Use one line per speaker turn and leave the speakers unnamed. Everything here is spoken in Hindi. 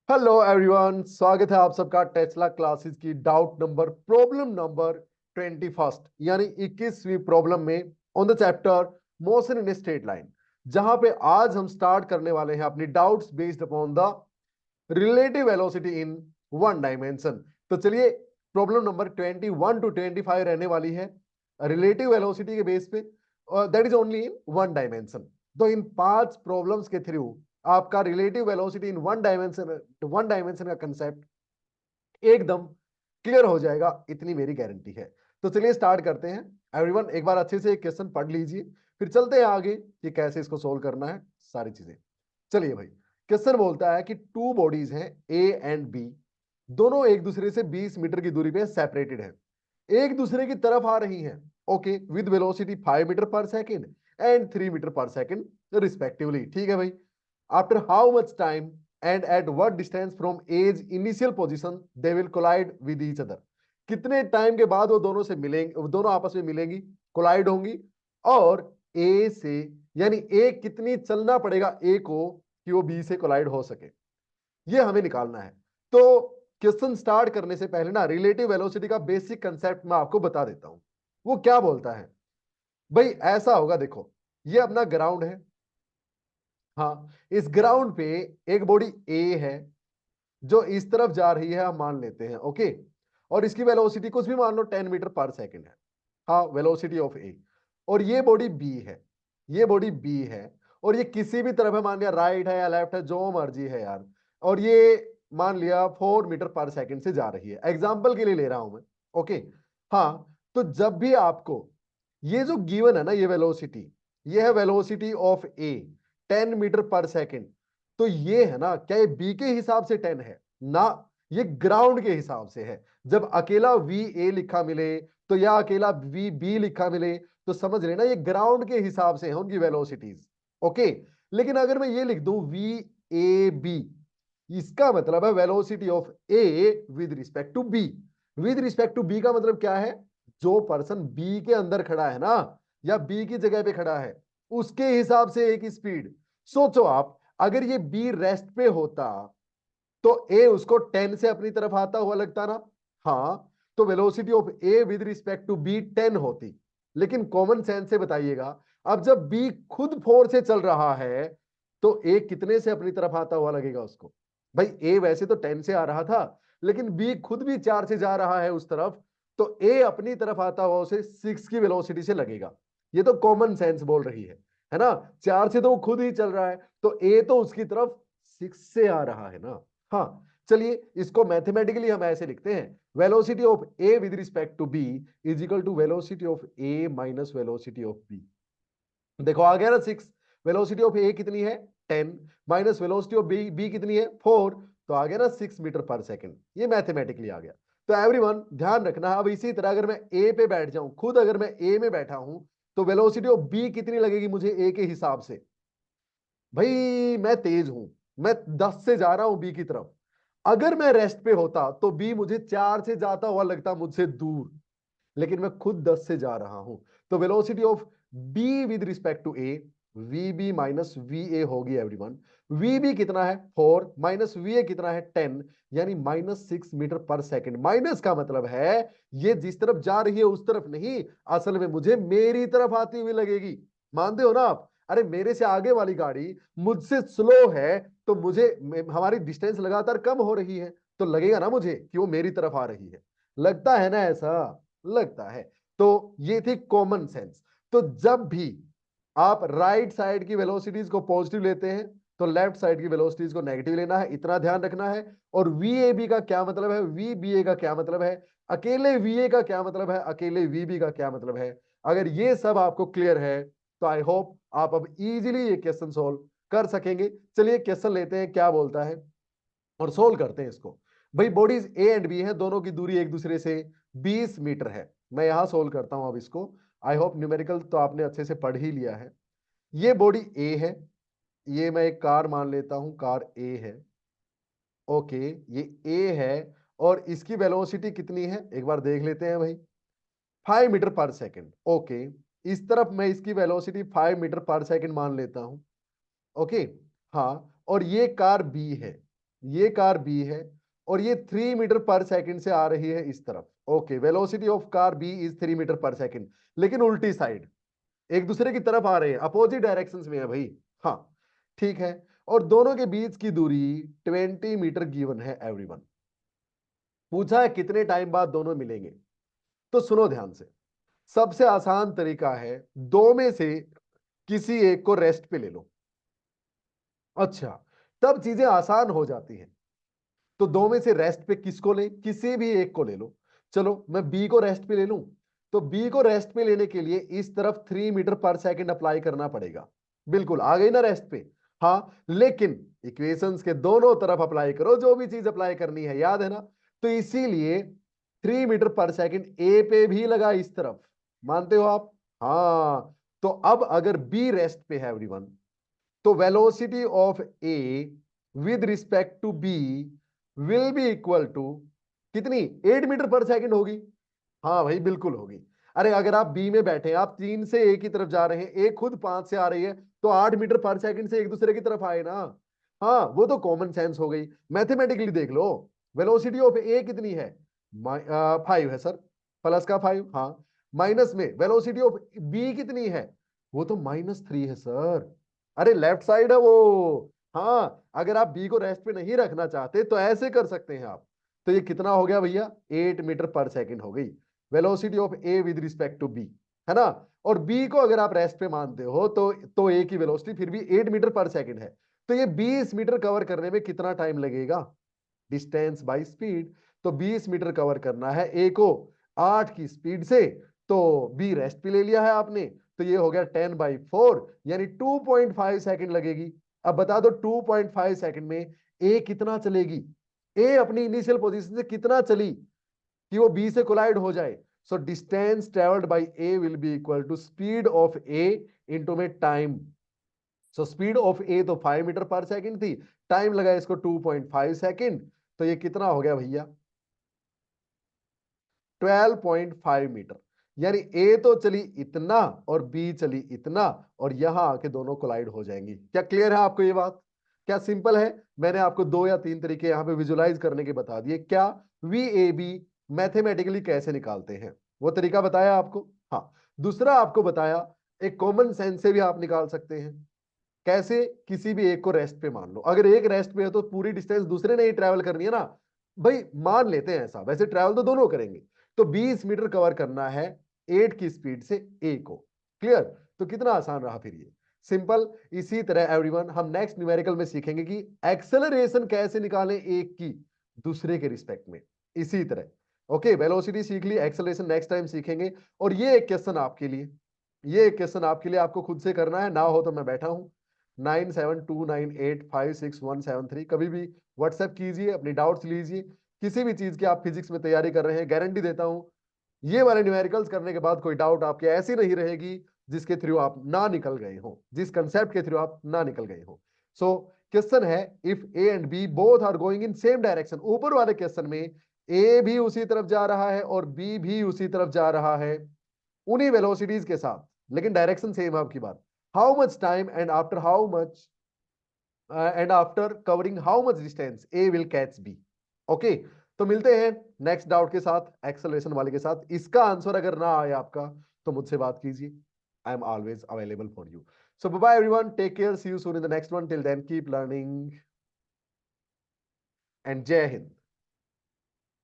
हेलो एवरीवन, स्वागत है आप सबका टेस्ला क्लासेस की डाउट नंबर प्रॉब्लम नंबर 21 यानी 21वीं प्रॉब्लम में on the chapter motion in straight line, जहां पे आज हम स्टार्ट करने वाले हैं अपनी doubts based upon the relative velocity in one dimension. तो चलिए, प्रॉब्लम नंबर 21 टू 25 रहने वाली है रिलेटिव वेलोसिटी के बेस पे, और that is only in one dimension. तो इन 5 प्रॉब्लम्स के थ्रू आपका relative velocity in one dimension का कंसेप्ट एकदम क्लियर हो जाएगा, इतनी मेरी गारंटी है। तो चलिए स्टार्ट करते हैं। एवरीवन एक बार अच्छे से एक क्वेश्चन पढ़ लीजिए, फिर चलते हैं आगे कि कैसे इसको सोल्व करना है सारी चीजें। चलिए भाई, क्वेश्चन बोलता है कि टू बॉडीज हैं ए एंड बी, दोनों एक दूसरे से 20 मीटर की दूरी पे सेपरेटेड है, एक दूसरे की तरफ आ रही हैं, okay, with velocity 5 meter per second and 3 meter per second respectively. ठीक है भाई, after how much time and at what distance from as initial position they will collide with each other. कितने टाइम के बाद वो दोनों से मिलेंगे, वो दोनों आपस में मिलेंगी, कोलाइड होंगी, और ए से यानी ए कितनी चलना पड़ेगा ए को कि वो बी से कोलाइड हो सके, ये हमें निकालना है। तो क्वेश्चन स्टार्ट करने से पहले ना रिलेटिव वेलोसिटी का बेसिक कंसेप्ट मैं आपको बता देता हूं। वो क्या बोलता है भाई, ऐसा होगा, देखो ये अपना ग्राउंड है, हाँ, इस ग्राउंड पे एक बॉडी ए है जो इस तरफ जा रही है, हम मान लेते हैं, ओके, और इसकी वेलोसिटी कुछ भी मान लो 10 मीटर पर सेकेंड है, हाँ, वेलोसिटी ऑफ ए। और ये बॉडी बी है, ये बॉडी बी है, और ये किसी भी तरफ है, मान लिया राइट है या लेफ्ट है, जो मर्जी है यार, और ये मान लिया 4 मीटर पर सेकेंड से जा रही है, एग्जाम्पल के लिए ले रहा हूं मैं, ओके। हाँ, तो जब भी आपको ये जो गिवन है ना, ये वेलोसिटी, ये है velocity of A 10 metre per second, तो ये है ना, क्या ये बी के हिसाब से 10 है ना, ये ग्राउंड के हिसाब से है। जब अकेला वी ए लिखा मिले तो या अकेला वी बी लिखा मिले तो समझ लेना ये ग्राउंड के हिसाब से है उनकी वेलोसिटीज, ओके। लेकिन अगर मैं ये लिख दूं वी ए बी, इसका मतलब है velocity of A with respect to B. With respect to B का मतलब क्या है, जो पर्सन बी के अंदर खड़ा है ना, या बी की जगह पे खड़ा है, उसके हिसाब से एक स्पीड। सोचो आप, अगर ये बी रेस्ट पे होता तो ए उसको 10 से अपनी तरफ आता हुआ लगता ना, हाँ, तो velocity of A with respect to B 10 होती। लेकिन कॉमन सेंस से बताइएगा, अब जब बी खुद 4 से चल रहा है तो ए कितने से अपनी तरफ आता हुआ लगेगा उसको। भाई ए वैसे तो 10 से आ रहा था, लेकिन बी खुद भी 4 से जा रहा है उस तरफ, तो ए अपनी तरफ आता हुआ उसे 6 की वेलोसिटी से लगेगा। ये तो कॉमन सेंस बोल रही है ना, 4 से तो वो खुद ही चल रहा है, तो ए तो उसकी तरफ 6 से आ रहा है ना। हाँ, चलिए इसको मैथमेटिकली हम ऐसे लिखते हैं, velocity of A with respect to B is equal to velocity of A minus velocity of B. देखो आ गया ना 6, वेलोसिटी ऑफ ए कितनी है 10, minus velocity of B B कितनी है 4, तो आ गया ना 6 मीटर पर सेकंड, ये मैथमेटिकली आ गया। तो एवरीवन ध्यान रखना, अब इसी तरह अगर मैं ए पे बैठ जाऊं, खुद अगर मैं ए में बैठा हूं, तो वेलोसिटी ऑफ बी कितनी लगेगी मुझे ए के हिसाब से। भाई मैं तेज हूं, मैं 10 से जा रहा हूं बी की तरफ, अगर मैं रेस्ट पे होता तो बी मुझे 4 से जाता हुआ लगता मुझसे दूर, लेकिन मैं खुद 10 से जा रहा हूं, तो velocity of B with respect to A V B minus V A होगी एवरीवन। वी बी कितना है 4, माइनस वी ए कितना है 10, यानी -6 मीटर पर सेकेंड। माइनस का मतलब है ये जिस तरफ जा रही है उस तरफ नहीं, असल में मुझे मेरी तरफ आती हुई लगेगी। मानते हो ना आप, अरे मेरे से आगे वाली गाड़ी मुझसे स्लो है, तो मुझे हमारी डिस्टेंस लगातार कम हो रही है, तो लगेगा ना मुझे कि वो मेरी तरफ आ रही है, लगता है ना ऐसा, लगता है। तो ये थी कॉमन सेंस। तो जब भी आप राइट साइड की वेलोसिटीज को पॉजिटिव लेते हैं तो लेफ्ट साइड की वेलोसिटीज को नेगेटिव लेना है, इतना ध्यान रखना है। और वी ए बी का क्या मतलब है, वी बी ए का क्या मतलब है, अकेले वी ए का क्या मतलब है, अकेले वी बी का क्या मतलब है, अगर ये सब आपको क्लियर है तो आई होप आप अब इजीली ये क्वेश्चन सोल्व कर सकेंगे। चलिए क्वेश्चन लेते हैं क्या बोलता है और सोल्व करते हैं इसको। भाई बॉडीज ए एंड बी है, दोनों की दूरी एक दूसरे से 20 मीटर है। मैं यहां सोल्व करता हूं अब इसको। आई होप न्यूमेरिकल तो आपने अच्छे से पढ़ ही लिया है। ये बॉडी ए है, ये मैं एक कार मान लेता हूं, कार ए है, ओके, ये ए है, और इसकी वेलोसिटी कितनी है एक बार देख लेते हैं भाई, 5 मीटर पर सेकेंड, ओके। इस तरफ मैं इसकी वेलोसिटी 5 मीटर पर सेकेंड मान लेता हूं, ओके। हाँ, और ये कार बी है, ये कार बी है और ये 3 मीटर पर सेकंड से आ रही है इस तरफ। Okay, velocity of car B is 3 meter per second, लेकिन उल्टी साइड, एक दूसरे की तरफ आ रहे हैं, अपोजिट डायरेक्शंस में है भाई। हाँ ठीक है, और दोनों के बीच की दूरी 20 मीटर गिवन है एवरीवन। पूछा है कितने टाइम बाद दोनों मिलेंगे। तो सुनो ध्यान से, सबसे आसान तरीका है दो में से किसी एक को रेस्ट पे ले लो। अच्छा, तब चीजें आसान हो जाती हैं। तो दो में से रेस्ट पे किसको ले, किसी भी एक को ले लो। चलो मैं बी को रेस्ट पे ले लूं, तो बी को रेस्ट पे लेने के लिए इस तरफ 3 मीटर पर सेकंड अप्लाई करना पड़ेगा। बिल्कुल आ गई ना रेस्ट पे। हाँ, लेकिन इक्वेशंस के दोनों तरफ अप्लाई करो, जो भी चीज अप्लाई करनी है, याद है ना। तो इसीलिए 3 मीटर पर सेकंड ए पे भी लगा इस तरफ, मानते हो आप। हाँ, तो अब अगर बी रेस्ट पे है एवरीवन, तो velocity of A with respect to B will be equal to कितनी, 8 मीटर पर सेकंड होगी। हाँ भाई बिल्कुल होगी। अरे अगर आप बी में बैठे हैं, आप 3 से ए की तरफ जा रहे हैं, ए खुद 5 से आ रही है, तो 8 मीटर पर सेकंड से एक दूसरे की तरफ आए ना। हाँ वो तो कॉमन सेंस हो गई, मैथमेटिकली देख लो। वेलोसिटी ऑफ ए कितनी है, 5 है सर, प्लस का 5, हाँ। माइनस में वेलोसिटी ऑफ बी कितनी है, वो तो -3 है सर। अरे लेफ्ट साइड है वो। हाँ, अगर आप बी को रेस्ट पे नहीं रखना चाहते तो ऐसे कर सकते हैं आप। तो ये कितना हो गया भैया, 8 मीटर पर सेकंड हो गई velocity of A with respect to B, है ना। और बी को अगर आप रेस्ट पे मानते हो तो ए की वेलोसिटी फिर भी 8 मीटर पर सेकंड है। तो ये 20 मीटर कवर करने में कितना टाइम लगेगा, डिस्टेंस बाय स्पीड। तो 20 मीटर कवर करना है ए को 8 की स्पीड से, तो बी रेस्ट पे ले लिया है आपने, तो ये हो गया 10/4, यानी 2.5 सेकंड लगेगी। अब बता दो 2.5 सेकंड में ए कितना चलेगी, ए अपनी इनिशियल पोजीशन से कितना चली कि वो बी से कोलाइड हो जाए। So distance travelled by A will be equal to speed of A into में time. So speed of A तो 5 मीटर पर सेकंड थी, टाइम लगा इसको 2.5 सेकंड, तो ये कितना हो गया भैया, 12.5 मीटर। यानी ए तो चली इतना और बी चली इतना, और यहां आके दोनों कोलाइड हो जाएंगी। क्या क्लियर है आपको ये बात, क्या सिंपल है। मैंने आपको 2 या 3 तरीके यहां पे विजुलाइज करने के बता दिए। क्या वी ए बी मैथमेटिकली कैसे निकालते हैं, वो तरीका बताया आपको। हाँ, दूसरा आपको बताया एक कॉमन सेंस से भी आप निकाल सकते हैं। कैसे, किसी भी एक को रेस्ट पे मान लो, अगर एक रेस्ट पे है तो पूरी डिस्टेंस दूसरे ने ही ट्रैवल करनी है ना भाई, मान लेते हैं ऐसा, वैसे ट्रैवल तो दोनों करेंगे। तो 20 मीटर कवर करना है 8 की स्पीड से ए को। क्लियर, तो कितना आसान रहा फिर ये, सिंपल। इसी तरह एवरीवन हम नेक्स्ट न्यूमेरिकल में सीखेंगे कि एक्सेलरेशन कैसे निकालें एक की दूसरे के रिस्पेक्ट में, इसी तरह। ओके, वेलोसिटी सीख ली, एक्सेलरेशन नेक्स्ट टाइम सीखेंगे। और ये एक क्वेश्चन आपके लिए, ये एक क्वेश्चन आपके लिए आपको खुद से करना है, ना हो तो मैं बैठा हूं। 9729856173 कभी भी व्हाट्सएप कीजिए, अपनी डाउट्स लीजिए। किसी भी चीज की आप फिजिक्स में तैयारी कर रहे हैं, गारंटी देता हूं ये वाले न्यूमेरिकल्स करने के बाद कोई डाउट आपके ऐसी नहीं रहेगी जिसके थ्रू आप ना निकल गए हो, जिस कंसेप्ट के थ्रू आप ना निकल गए हो। सो क्वेश्चन है, if A and B both are going in same direction, ऊपर वाले क्वेश्चन में ए भी उसी तरफ जा रहा है और बी भी उसी तरफ जा रहा है, उन्हीं वेलोसिटीज के साथ, लेकिन डायरेक्शन सेम है आपकी बात। How much time and after covering how much distance A will catch be. Okay, तो मिलते हैं नेक्स्ट डाउट के साथ, एक्सेलरेशन वाले के साथ। इसका आंसर अगर ना आए आपका तो मुझसे बात कीजिए, I am always available for you. So bye everyone, take care, see you soon in the next one, till then keep learning and जय हिंद।